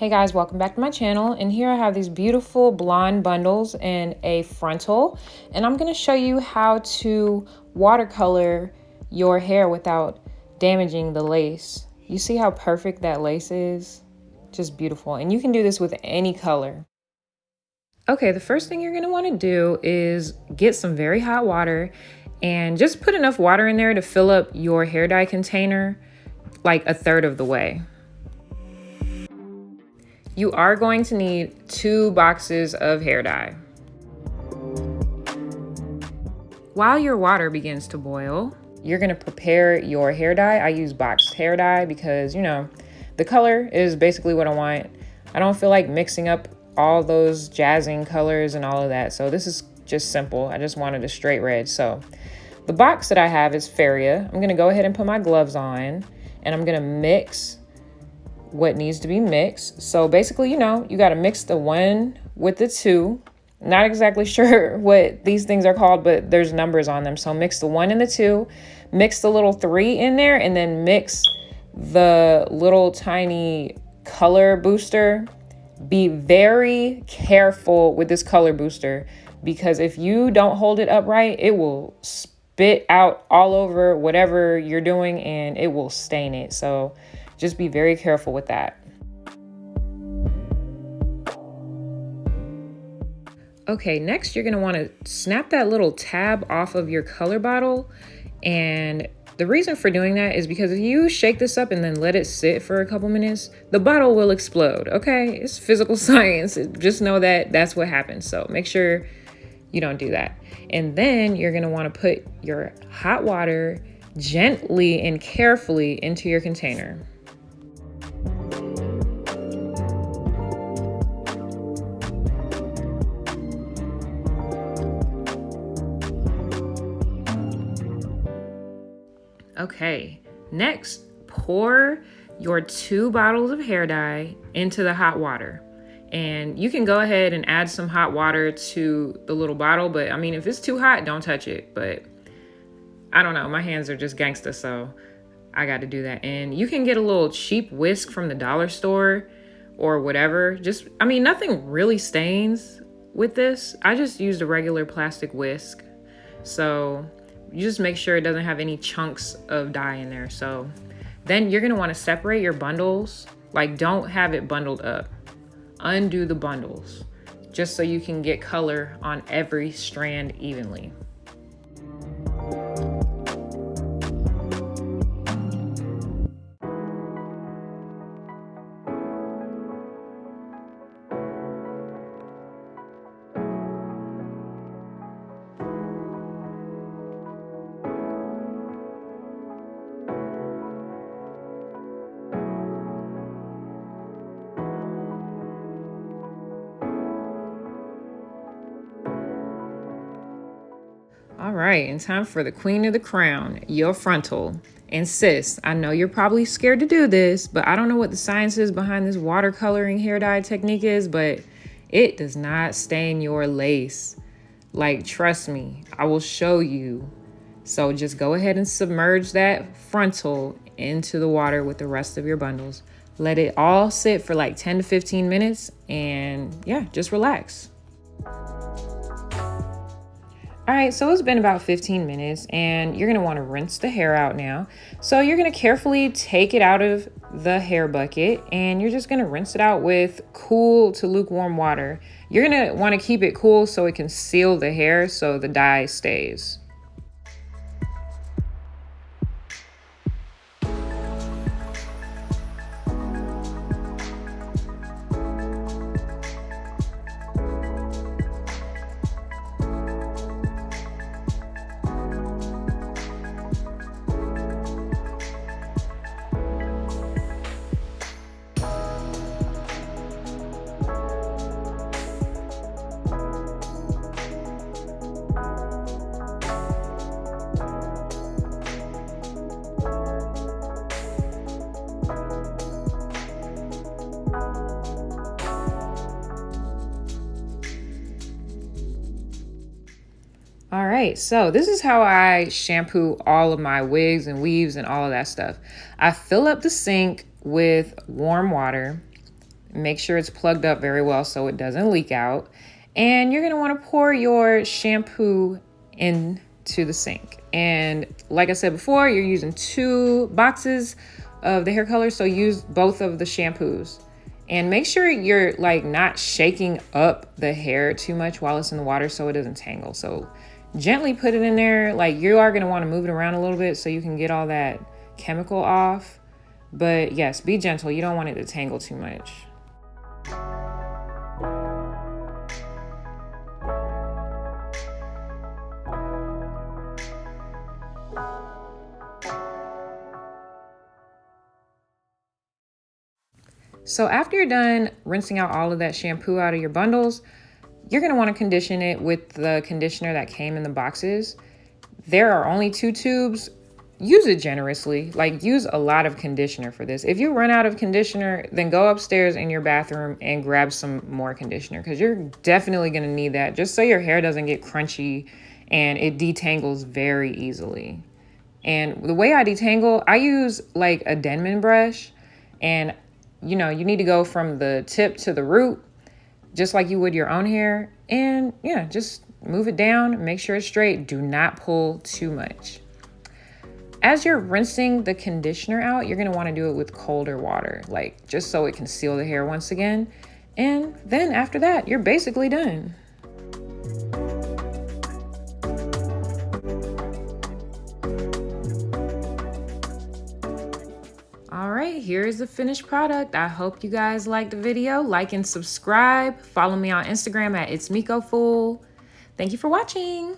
Hey guys, welcome back to my channel, and here I have these beautiful blonde bundles in a frontal, and I'm going to show you how to watercolor your hair without damaging the lace. You see how perfect that lace is? Just beautiful, and you can do this with any color. Okay, the first thing you're going to want to do is get some very hot water and just put enough water in there to fill up your hair dye container like a third of the way. You are going to need 2 boxes of hair dye. While your water begins to boil, you're gonna prepare your hair dye. I use boxed hair dye because, the color is basically what I want. I don't feel like mixing up all those jazzing colors and all of that. So this is just simple. I just wanted a straight red. So the box that I have is Faria. I'm gonna go ahead and put my gloves on, and I'm gonna mix what needs to be mixed. So basically, you got to mix the 1 with the 2. Not exactly sure what these things are called, but there's numbers on them. So mix the 1 and the 2, mix the little 3 in there, and then mix the little tiny color booster. Be very careful with this color booster, because if you don't hold it upright, it will spit out all over whatever you're doing and it will stain it. So just be very careful with that. Okay, next you're gonna wanna snap that little tab off of your color bottle. And the reason for doing that is because if you shake this up and then let it sit for a couple minutes, the bottle will explode, okay? It's physical science. Just know that that's what happens. So make sure you don't do that. And then you're gonna wanna put your hot water gently and carefully into your container. Okay, next, pour your 2 bottles of hair dye into the hot water. And you can go ahead and add some hot water to the little bottle, but I mean, if it's too hot, don't touch it. But I don't know, my hands are just gangsta, so I got to do that. And you can get a little cheap whisk from the dollar store or whatever. Nothing really stains with this. I just used a regular plastic whisk. So you just make sure it doesn't have any chunks of dye in there. So then you're gonna wanna separate your bundles. Like, don't have it bundled up. Undo the bundles, just so you can get color on every strand evenly. All right, and time for the queen of the crown, your frontal. And sis, I know you're probably scared to do this, but I don't know what the science is behind this watercoloring hair dye technique is, but it does not stain your lace. Like, trust me, I will show you. So just go ahead and submerge that frontal into the water with the rest of your bundles. Let it all sit for like 10 to 15 minutes, and yeah, just relax. All right, so it's been about 15 minutes, and you're gonna wanna rinse the hair out now. So you're gonna carefully take it out of the hair bucket, and you're just gonna rinse it out with cool to lukewarm water. You're gonna wanna keep it cool so it can seal the hair so the dye stays. All right, so this is how I shampoo all of my wigs and weaves and all of that stuff. I fill up the sink with warm water, Make sure it's plugged up very well so it doesn't leak out. And you're gonna wanna pour your shampoo into the sink. And like I said before, you're using 2 boxes of the hair color, so use both of the shampoos. And make sure you're like not shaking up the hair too much while it's in the water so it doesn't tangle. So gently put it in there. Like you are gonna wanna move it around a little bit so you can get all that chemical off. But yes, be gentle. You don't want it to tangle too much. So after you're done rinsing out all of that shampoo out of your bundles, you're gonna wanna condition it with the conditioner that came in the boxes. There are only 2 tubes. Use it generously. Like use a lot of conditioner for this. If you run out of conditioner, then go upstairs in your bathroom and grab some more conditioner because you're definitely gonna need that just so your hair doesn't get crunchy and it detangles very easily. And the way I detangle, I use like a Denman brush, and you know, you need to go from the tip to the root, just like you would your own hair. And yeah, just move it down, make sure it's straight. Do not pull too much. As you're rinsing the conditioner out, you're gonna wanna do it with colder water, like just so it can seal the hair once again. And then after that, you're basically done. All right, here is the finished product. I hope you guys liked the video. Like and subscribe. Follow me on Instagram at itsmikofool. Thank you for watching.